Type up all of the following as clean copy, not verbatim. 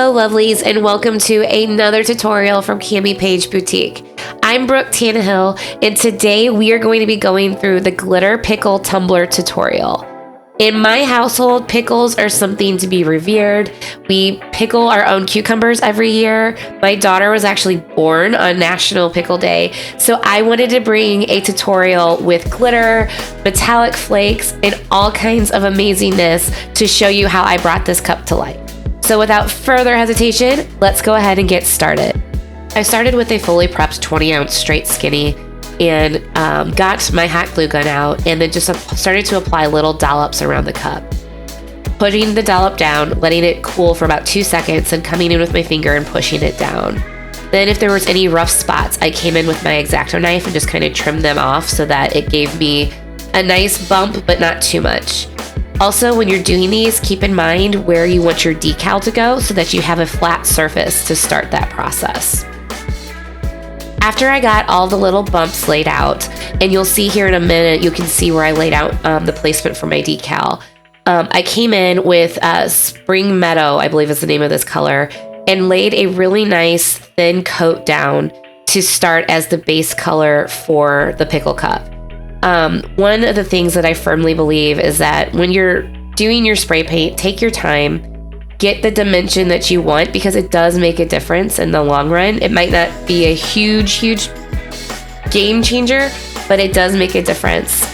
Hello lovelies, and welcome to another tutorial from CamiPage Boutique. I'm Brooke Tannehill, and today we are going to be going through the Glitter Pickle Tumbler tutorial. In my household, pickles are something to be revered. We pickle our own cucumbers every year. My daughter was actually born on National Pickle Day, so I wanted to bring a tutorial with glitter, metallic flakes, and all kinds of amazingness to show you how I brought this cup to life. So without further hesitation, let's go ahead and get started. I started with a fully prepped 20-ounce straight skinny and got my hot glue gun out and then just started to apply little dollops around the cup. Putting the dollop down, letting it cool for about 2 seconds, and coming in with my finger and pushing it down. Then if there was any rough spots, I came in with my X-Acto knife and just kind of trimmed them off so that it gave me a nice bump, but not too much. Also, when you're doing these, keep in mind where you want your decal to go so that you have a flat surface to start that process. After I got all the little bumps laid out, and you'll see here in a minute, you can see where I laid out the placement for my decal. I came in with Spring Meadow, I believe is the name of this color, and laid a really nice thin coat down to start as the base color for the pickle cup. One of the things that I firmly believe is that when you're doing your spray paint, take your time, get the dimension that you want, because it does make a difference in the long run. It might not be a huge game changer, but it does make a difference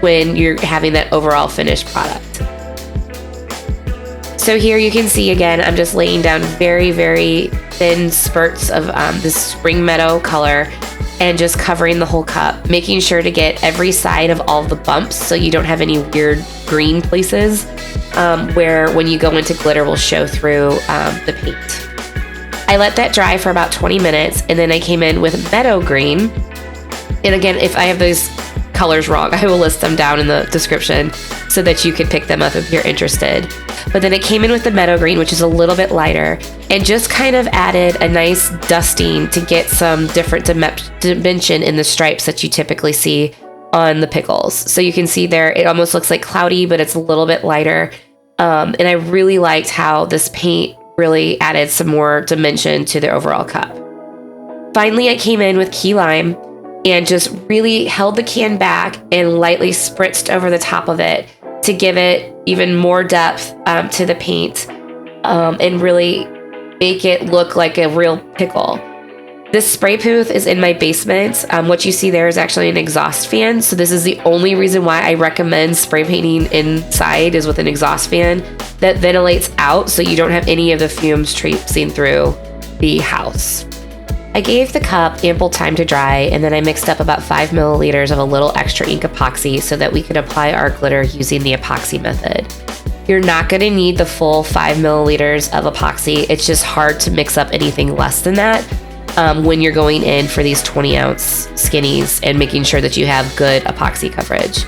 when you're having that overall finished product. So here you can see again, I'm just laying down very, very thin spurts of this Spring Meadow color and just covering the whole cup, making sure to get every side of all the bumps so you don't have any weird green places where when you go into glitter will show through the paint. I let that dry for about 20 minutes, and then I came in with Meadow Green. And again, if I have those colors wrong, I will list them down in the description so that you can pick them up if you're interested. But then it came in with the Meadow Green, which is a little bit lighter, and just kind of added a nice dusting to get some different dimension in the stripes that you typically see on the pickles. So you can see there, it almost looks like cloudy, but it's a little bit lighter. And I really liked how this paint really added some more dimension to the overall cup. Finally, I came in with Key Lime and just really held the can back and lightly spritzed over the top of it to give it even more depth to the paint and really make it look like a real pickle. This spray booth is in my basement. What you see there is actually an exhaust fan. So this is the only reason why I recommend spray painting inside is with an exhaust fan that ventilates out so you don't have any of the fumes traipsing through the house. I gave the cup ample time to dry, and then I mixed up about 5 milliliters of a little extra ink epoxy so that we could apply our glitter using the epoxy method. You're not going to need the full 5 milliliters of epoxy. It's just hard to mix up anything less than that when you're going in for these 20-ounce skinnies and making sure that you have good epoxy coverage.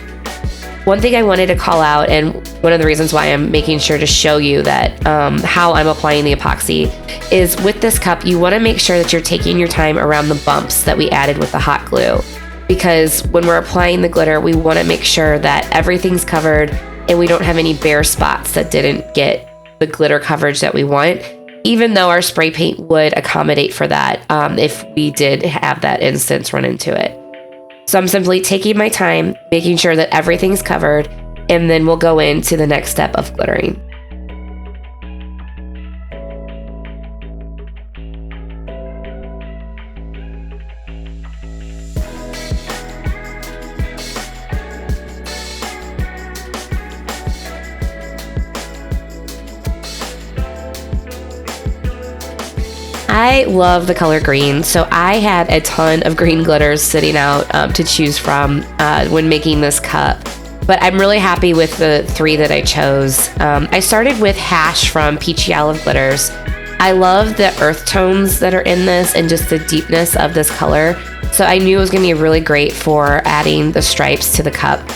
One thing I wanted to call out, and one of the reasons why I'm making sure to show you that how I'm applying the epoxy, is with this cup, you want to make sure that you're taking your time around the bumps that we added with the hot glue. Because when we're applying the glitter, we want to make sure that everything's covered and we don't have any bare spots that didn't get the glitter coverage that we want, even though our spray paint would accommodate for that if we did have that instance run into it. So I'm simply taking my time, making sure that everything's covered, and then we'll go into the next step of glittering. I love the color green, so I had a ton of green glitters sitting out to choose from when making this cup. But I'm really happy with the 3 that I chose. I started with Hash from Peachy Olive Glitters. I love the earth tones that are in this and just the deepness of this color. So I knew it was going to be really great for adding the stripes to the cup.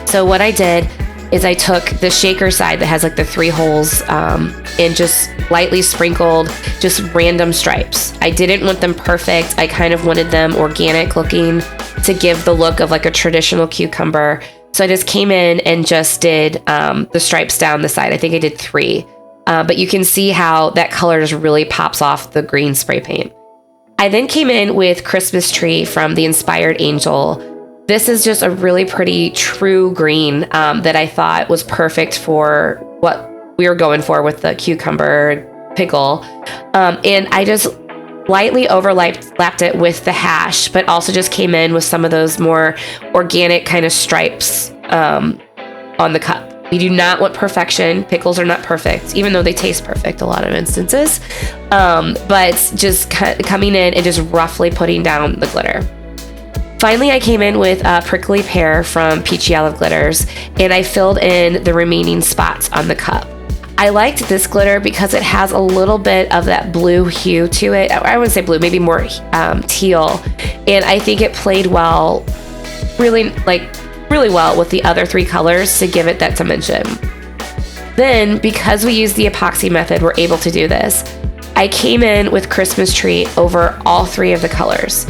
So what I did is I took the shaker side that has like the 3 holes and just lightly sprinkled just random stripes. I didn't want them perfect. I kind of wanted them organic looking to give the look of like a traditional cucumber. So I just came in and just did the stripes down the side. I think I did 3. but you can see how that color just really pops off the green spray paint. I then came in with Christmas Tree from the Inspired Angel. This is just a really pretty true green that I thought was perfect for what we were going for with the cucumber pickle. And I just lightly overlapped it with the hash, but also just came in with some of those more organic kind of stripes on the cup. You do not want perfection. Pickles are not perfect, even though they taste perfect a lot of instances. But just coming in and just roughly putting down the glitter. Finally, I came in with Prickly Pear from Peachy Olive Glitters, and I filled in the remaining spots on the cup. I liked this glitter because it has a little bit of that blue hue to it. I wouldn't say blue, maybe more teal. And I think it played well, really well with the other three colors to give it that dimension. Then, because we used the epoxy method, we're able to do this. I came in with Christmas Tree over all three of the colors.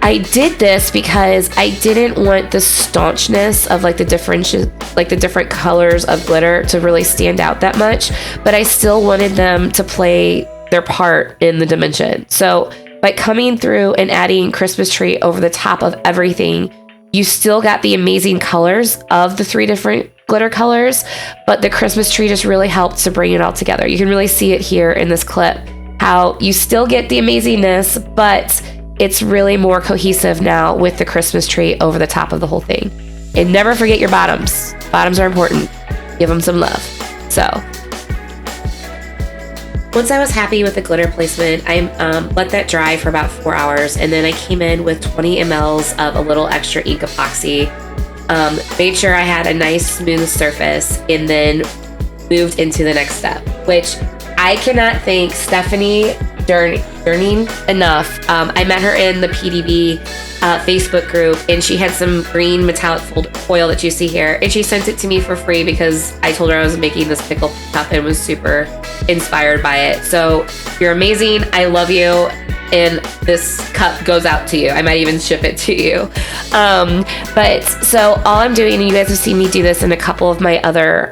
I did this because I didn't want the staunchness of like the different colors of glitter to really stand out that much, but I still wanted them to play their part in the dimension. So by coming through and adding Christmas Tree over the top of everything, you still got the amazing colors of the three different glitter colors, but the Christmas Tree just really helped to bring it all together. You can really see it here in this clip, how you still get the amazingness, but it's really more cohesive now with the Christmas Tree over the top of the whole thing. And never forget your bottoms. Bottoms are important. Give them some love. So once I was happy with the glitter placement, I let that dry for about 4 hours, and then I came in with 20 mLs of a little extra ink epoxy, made sure I had a nice smooth surface, and then moved into the next step, which I cannot thank Stephanie Durning enough. I met her in the PDB Facebook group, and she had some green metallic foil that you see here, and she sent it to me for free because I told her I was making this pickle cup and was super inspired by it. So you're amazing. I love you, and this cup goes out to you. I might even ship it to you. But so all I'm doing, and you guys have seen me do this in a couple of my other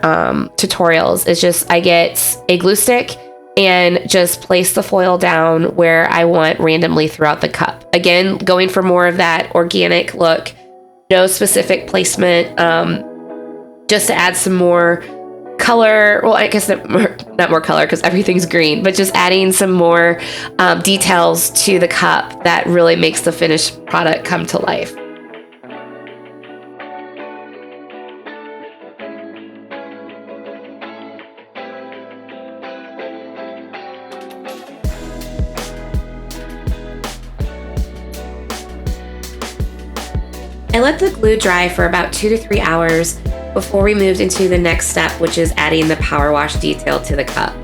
tutorials, is just I get a glue stick and just place the foil down where I want randomly throughout the cup. Again, going for more of that organic look, no specific placement, just to add some more color. Well, I guess not more color because everything's green, but just adding some more details to the cup that really makes the finished product come to life. I let the glue dry for about 2 to 3 hours before we moved into the next step, which is adding the power wash detail to the cup.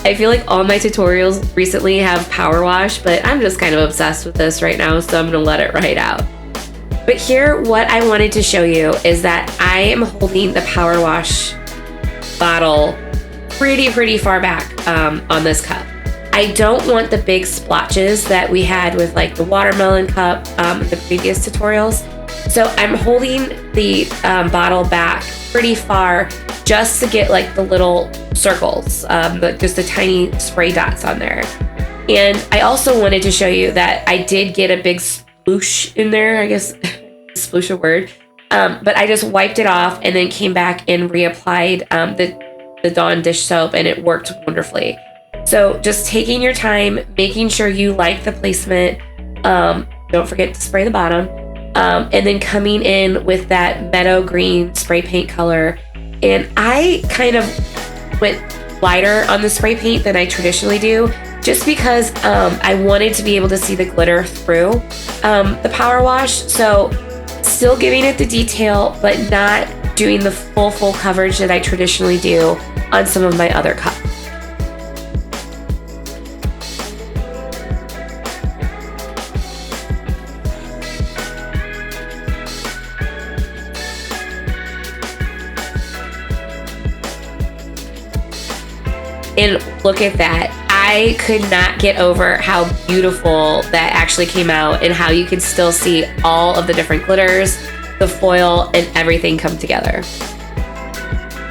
I feel like all my tutorials recently have power wash, but I'm just kind of obsessed with this right now, so I'm gonna let it ride out. But here, what I wanted to show you is that I am holding the power wash bottle pretty far back on this cup. I don't want the big splotches that we had with like the watermelon cup in the previous tutorials. So I'm holding the bottle back pretty far just to get like the little circles, just the tiny spray dots on there. And I also wanted to show you that I did get a big sploosh in there, I guess, sploosh a word. But I just wiped it off and then came back and reapplied the Dawn dish soap, and it worked wonderfully. So just taking your time, making sure you like the placement. Don't forget to spray the bottom. And then coming in with that Meadow green spray paint color. And I kind of went lighter on the spray paint than I traditionally do, just because I wanted to be able to see the glitter through the power wash. So still giving it the detail, but not doing the full coverage that I traditionally do on some of my other cups. And look at that. I could not get over how beautiful that actually came out, and how you can still see all of the different glitters, the foil, and everything come together.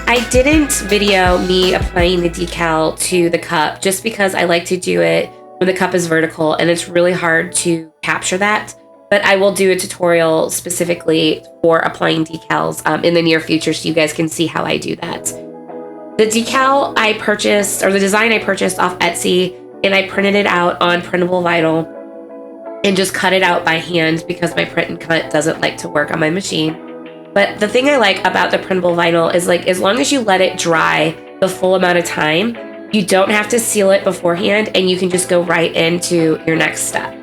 I didn't video me applying the decal to the cup just because I like to do it when the cup is vertical and it's really hard to capture that. But I will do a tutorial specifically for applying decals in the near future so you guys can see how I do that. The decal I purchased, or the design I purchased off Etsy, and I printed it out on printable vinyl and just cut it out by hand because my print and cut doesn't like to work on my machine. But the thing I like about the printable vinyl is like as long as you let it dry the full amount of time, you don't have to seal it beforehand and you can just go right into your next step.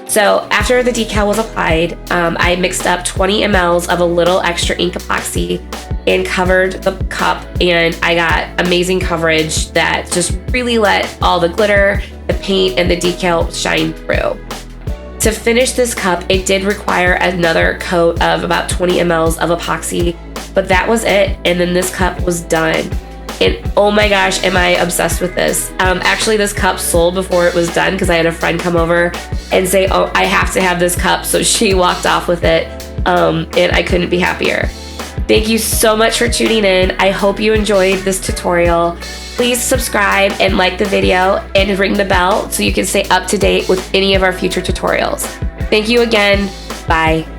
So after the decal was applied, I mixed up 20 mLs of a little extra ink epoxy and covered the cup, and I got amazing coverage that just really let all the glitter, the paint, and the decal shine through. To finish this cup, it did require another coat of about 20 mLs of epoxy, but that was it, and then this cup was done. And oh my gosh, am I obsessed with this. Actually, this cup sold before it was done because I had a friend come over and say, oh, I have to have this cup. So she walked off with it, and I couldn't be happier. Thank you so much for tuning in. I hope you enjoyed this tutorial. Please subscribe and like the video and ring the bell so you can stay up to date with any of our future tutorials. Thank you again. Bye.